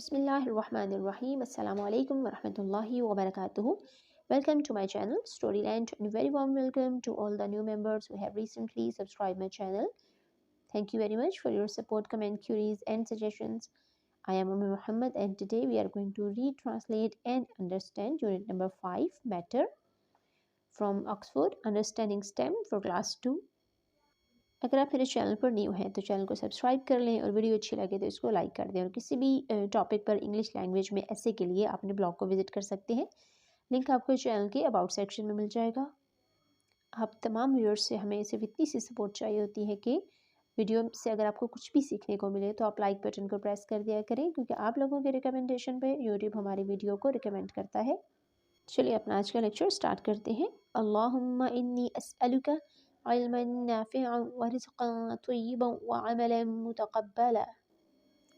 Bismillahirrahmanirrahim. Assalamu alaikum wa rahmatullahi wa barakatuhu. Welcome to my channel Storyland, and a very warm welcome to all the new members who have recently subscribed my channel. Thank you very much for your support, comment, queries and suggestions. I am Ummi Muhammad, and today we are going to read, translate and understand unit number 5, Matter, from Oxford Understanding STEM for class 2. अगर आप मेरे channel पर new हैं तो channel को subscribe कर लें और वीडियो अच्छी लगे तो इसको लाइक कर दें। और किसी भी टॉपिक पर इंग्लिश लैंग्वेज में ऐसे के लिए आप अपने ब्लॉग को विजिट कर सकते हैं। लिंक आपको चैनल के अबाउट सेक्शन में मिल जाएगा। आप तमाम व्यूअर्स से हमें सिर्फ इतनी सी सपोर्ट चाहिए होती है कि वीडियो से अगर आपको कुछ भी सीखने को मिले तो आप लाइक बटन को प्रेस कर दिया करें, क्योंकि आप लोगों के रिकमेंडेशन पे यूट्यूब हमारी वीडियो को रिकमेंड करता है। चलिए अपना आज का लेक्चर स्टार्ट करते हैं। अल्लाहुम्मा इन्नी अस्अलुका इल्मन नाफ़िअन व रिज़्क़न तय्यिबन व अमलन मुतक़ब्बला।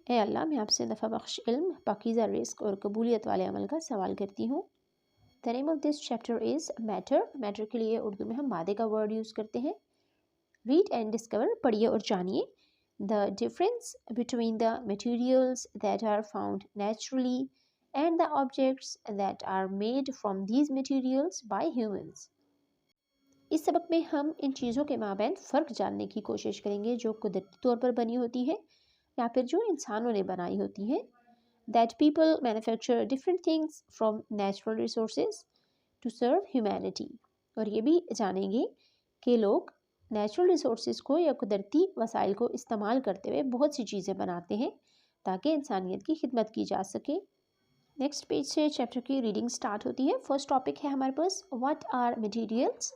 ए अल्लाह, मैं आपसे नफ़ा बख्श इल्म, पाकीज़ा रिज़्क़ और कबूलियत वाले अमल का सवाल करती हूँ। The name of this chapter is matter. Matter के लिए उर्दू में हम मादे का वर्ड यूज़ करते हैं। रीड एंड डिस्कवर, पढ़िए और जानिए। The difference between the materials that are found naturally and the objects that are made from these materials by humans. इस सबक में हम इन चीज़ों के माबैन फ़र्क जानने की कोशिश करेंगे जो कुदरती तौर पर बनी होती है या फिर जो इंसानों ने बनाई होती है। That people manufacture different things from natural resources to serve humanity. और ये भी जानेंगे कि लोग नेचुरल रिसोर्सेज को या कुदरती वसाइल को इस्तेमाल करते हुए बहुत सी चीज़ें बनाते हैं ताकि इंसानियत की खिदमत की जा सके। नेक्स्ट पेज से चैप्टर की रीडिंग स्टार्ट होती है। फर्स्ट टॉपिक है हमारे पास व्हाट आर मटेरियल्स।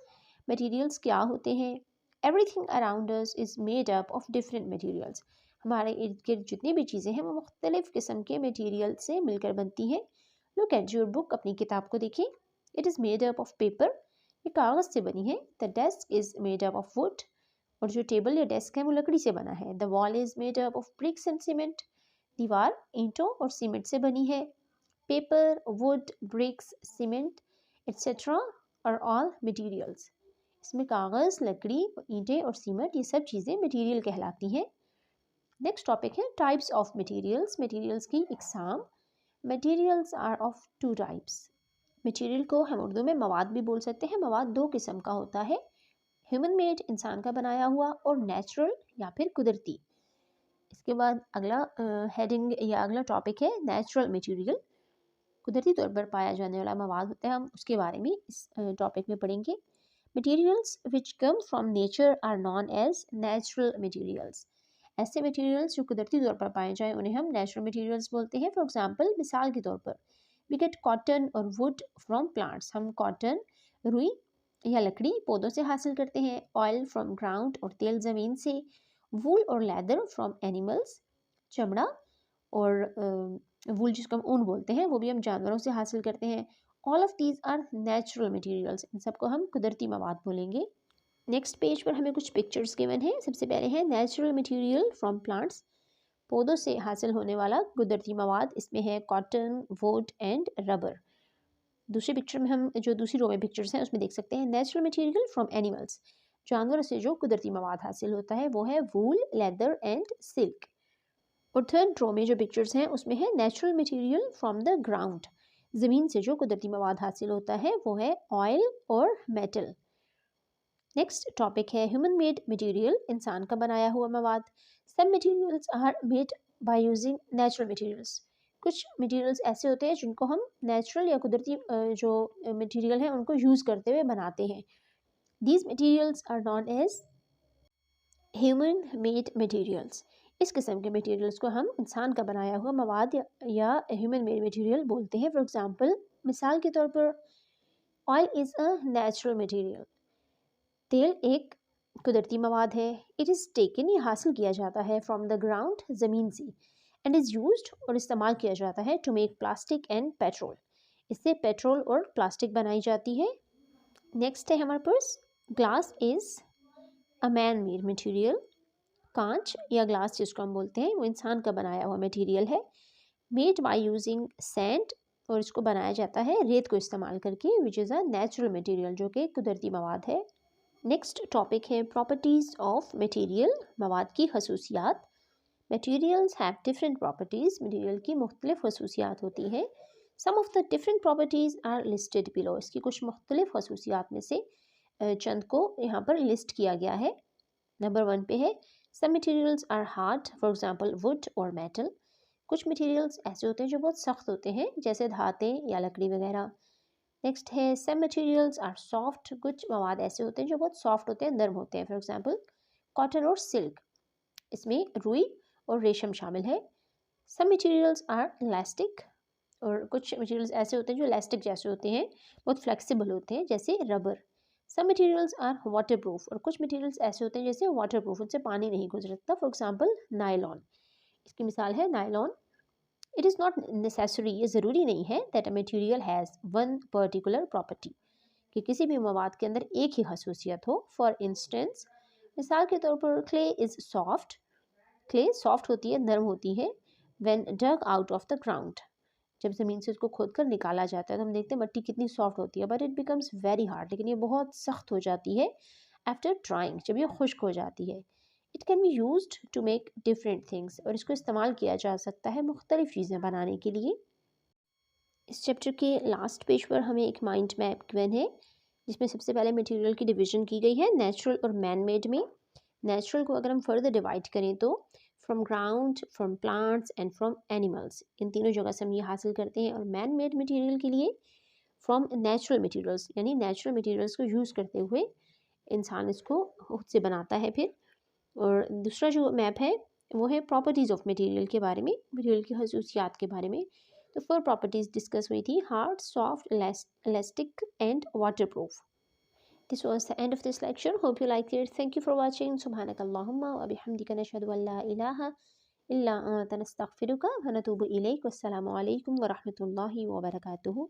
मटेरियल्स क्या होते हैं। Everything around us is made up of different materials. हमारे इर्द गिर्द जितनी भी चीज़ें हैं वो मुख्तलिफ किस्म के मटेरियल से मिलकर बनती हैं। लुक एट योर बुक, अपनी किताब को देखें। It is made up of paper, ये कागज़ से बनी है। The desk is made up of would, और जो टेबल या डेस्क है वो लकड़ी से बना है। The wall is made up of BRICS and cement, दीवार ईंटों और सीमेंट से बनी है। Paper, wood, bricks, cement, etc. are all materials. इसमें कागज़, लकड़ी, ईंटें और सीमेंट ये सब चीज़ें मटेरियल कहलाती हैं। नेक्स्ट टॉपिक है टाइप्स ऑफ मटेरियल्स। मटेरियल्स की इकसाम। Materials are of two types. Material को हम उर्दू में मवाद भी बोल सकते हैं। मवाद दो किस्म का होता है, ह्यूमन मेड, इंसान का बनाया हुआ, और नेचुरल या फिर कुदरती। इसके बाद अगला हेडिंग या अगला टॉपिक है नेचुरल मटेरियल। कुदरती तौर पर पाया जाने वाला मवाद होता है, हम उसके बारे में इस टॉपिक में पढ़ेंगे। Materials which come from nature are known as natural materials. ऐसे मटेरियल्स जो कुदरती तौर पर पाए जाएं उन्हें हम नेचुरल मटेरियल्स बोलते हैं। फॉर एग्जांपल, मिसाल के तौर पर वी गेट कॉटन और वुड फ्रॉम प्लांट्स। हम कॉटन, रुई या लकड़ी पौधों से हासिल करते हैं। ऑयल फ्रॉम ग्राउंड, और तेल ज़मीन से। वूल और लेदर फ्रॉम एनिमल्स, चमड़ा और वूल जिसको हम ऊन बोलते हैं वो भी हम जानवरों से हासिल करते हैं। All of these are natural materials, इन सबको हम कुदरती मवाद बोलेंगे। नेक्स्ट पेज पर हमें कुछ पिक्चर्स गिवन है। सबसे पहले है नेचुरल मटेरियल फ्रॉम प्लांट्स, पौधों से हासिल होने वाला कुदरती मवाद। इसमें है कॉटन, वुड एंड रबर। दूसरी पिक्चर में हम जो दूसरी रो में पिक्चर्स हैं उसमें देख सकते हैं नेचुरल मटेरियल फ्रॉम एनिमल्स, जानवरों से जो कुदरती मवाद हासिल होता है वो है वूल, लेदर एंड सिल्क। और थर्ड रो में जो पिक्चर्स हैं उसमें है natural material from the ground, ज़मीन से जो कुदरती मवाद हासिल होता है वो है ऑयल और मेटल। नेक्स्ट टॉपिक है ह्यूमन मेड मटेरियल, इंसान का बनाया हुआ मवाद। Some materials are made by using natural materials. कुछ मटेरियल्स ऐसे होते हैं जिनको हम नेचुरल या कुदरती जो मटेरियल हैं उनको यूज़ करते हुए बनाते हैं। These materials are known as human made materials. इस किस्म के मटेरियल्स को हम इंसान का बनाया हुआ मवाद या ह्यूमन मेड मटेरियल बोलते हैं। फॉर एग्जांपल, मिसाल के तौर पर oil is a natural material, तेल एक कुदरती मवाद है। इट इज़ टेकन, ये हासिल किया जाता है, फ्रॉम द ग्राउंड, ज़मीन से। एंड इज़ यूज्ड, और इस्तेमाल किया जाता है, to make plastic and petrol, इससे पेट्रोल और प्लास्टिक बनाई जाती है। नेक्स्ट है हमारे पास glass is a man made material. कांच या ग्लास जिसको हम बोलते हैं वो इंसान का बनाया हुआ मटेरियल है। मेड बाय यूजिंग सैंड, और इसको बनाया जाता है रेत को इस्तेमाल करके, which is a natural material, जो कि कुदरती मवाद है। नेक्स्ट टॉपिक है प्रॉपर्टीज़ ऑफ मटेरियल, मवाद की खसूसियात। Materials have different properties. Material की मुख्तलिफ खसूसियात होती हैं. Some of the different properties are listed below. इसकी कुछ मुख्तलिफ खसूसियात में से चंद को यहाँ पर लिस्ट किया गया है. नंबर 1 पे है some materials are hard, for example wood or metal. कुछ मटेरियल्स ऐसे होते हैं जो बहुत सख्त होते हैं, जैसे धातें या लकड़ी वगैरह. नेक्स्ट है some materials are soft. कुछ मवाद ऐसे होते हैं जो बहुत सॉफ्ट होते हैं, नरम होते हैं, फॉर एग्जांपल कॉटन और सिल्क. इसमें रुई और रेशम शामिल है. some materials are elastic. और कुछ मटेरियल्स ऐसे होते हैं जो इलास्टिक जैसे होते हैं, बहुत फ्लेक्सिबल होते हैं, जैसे rubber. some materials are waterproof. और कुछ मटेरियल्स ऐसे होते हैं जैसे वाटरप्रूफ, उनसे पानी नहीं गुजरता, फॉर एग्जांपल नायलॉन. इसकी मिसाल है nylon. It is not necessary, ये ज़रूरी नहीं है that a material has one particular property, कि किसी भी मवाद के अंदर एक ही खसूसियत हो. फॉर इंस्टेंस, मिसाल के तौर पर clay is soft. Clay soft होती है, नरम होती है. When dug out of the ground, जब ज़मीन से उसको खोद कर निकाला जाता है तो हम देखते हैं मिट्टी कितनी सॉफ्ट होती है, but it becomes very hard, लेकिन ये बहुत सख्त हो जाती है आफ्टर ड्राइंग, जब ये खुश्क हो जाती है. It can be used to make different things. और इसको इस्तेमाल किया जा सकता है मुख्तलिफ चीज़ें बनाने के लिए. इस चैप्टर के लास्ट पेज पर हमें एक माइंड मैप गिवन है, जिसमें सबसे पहले मटेरियल की डिवीज़न की गई है नेचुरल और मैन मेड में. नेचुरल को अगर हम फर्दर डिवाइड करें तो from ground, from plants and from animals, इन तीनों जगह से हम ये हासिल करते हैं. और मैन मेड मटेरियल के लिए फ्रॉम नेचुरल मटेरियल्स, यानी नेचुरल मटेरियल्स को यूज़ करते हुए इंसान इसको खुद से बनाता है फिर. और दूसरा जो मैप है वो है प्रॉपर्टीज़ ऑफ मटेरियल के बारे में, मटेरियल की खसूसियात के बारे में. तो 4 प्रॉपर्टीज़ डिस्कस हुई थी: hard, soft, elastic and water proof. This was the end of this lecture. Hope you liked it. Thank you for watching. Subhanakallahumma wa bihamdika nashhadu an la ilaha illa anta nastaghfiruka wa natubu ilayk. Wassalamu alaikum wa rahmatullahi wa barakatuhu.